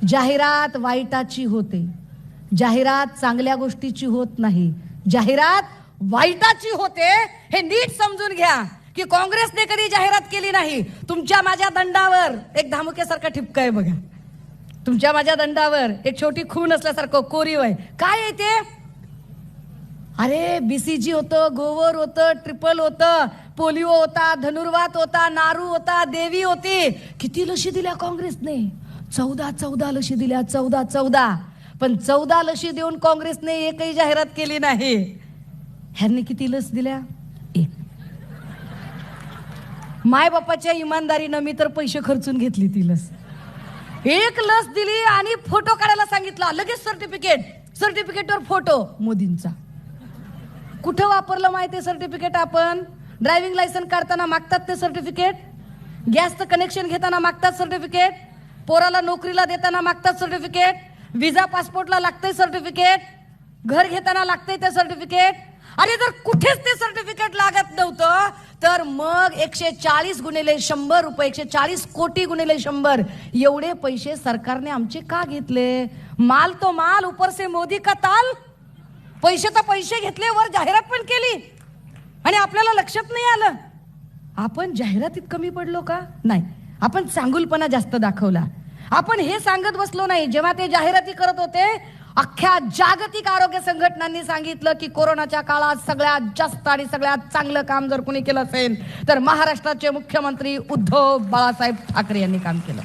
जाहिरात वाईटाची होते, जाहिरात चांगल्या गोष्टीची होत नाही, जाहिरात वाईटाची होते. हे नीट समजून घ्या की काँग्रेसने कधी जाहिरात केली नाही. तुमच्या माझ्या दंडावर एक धामुक्यासारखा ठिपका आहे बघा, तुमच्या माझ्या दंडावर एक छोटी खून असल्यासारखं कोरीव आहे. काय आहे ते? अरे BCG होतं, गोवर होतं, ट्रिपल होतं, पोलिओ होता, धनुर्वात होता, नारू होता, देवी होती. किती लशी दिल्या काँग्रेसने? 14 लशी दिल्या, 14. पण 14 लशी देऊन काँग्रेसने एकही जाहिरात केली नाही. ह्यांनी किती लस दिल्या? एक. माय बापाच्या इमानदारीनं मी तर पैसे खर्चून घेतली ती लस. एक लस दिली आणि फोटो काढायला सांगितला, लगेच सर्टिफिकेटवर फोटो मोदींचा. कुठं वापरलं माहिती सर्टिफिकेट? आपण ड्रायव्हिंग लायसन्स काढताना मागतात ते सर्टिफिकेट, गॅसचं कनेक्शन घेताना मागतात सर्टिफिकेट, पोराला नोकरीला देताना मागतात सर्टिफिकेट, विजा पासपोर्टला लागतंय सर्टिफिकेट, घर घेताना लागतंय ते सर्टिफिकेट. अरे जर कुठेच ते सर्टिफिकेट लागत नव्हतं तर मग 140 गुणिले 100 रुपये, 140 कोटी गुणिले 100 एवढे पैसे सरकारने आमचे का घेतले? माल तो माल, ऊपर से मोदी का ताल. पैसे तर पैसे घेतले, वर जाहिरात पण केली आणि आपल्याला लक्षात नाही आलं. आपण जाहिरातीत कमी पडलो का? नाही, आपण चांगुलपणा जास्त दाखवला. आपण हे सांगत बसलो नाही. जेव्हा ते जाहिराती करत होते, अख्ख्या जागतिक आरोग्य संघटनांनी सांगितलं की कोरोनाच्या काळात सगळ्यात जास्त आणि सगळ्यात चांगलं काम जर कोणी केलं असेल तर महाराष्ट्राचे मुख्यमंत्री उद्धव बाळासाहेब ठाकरे यांनी काम केलं.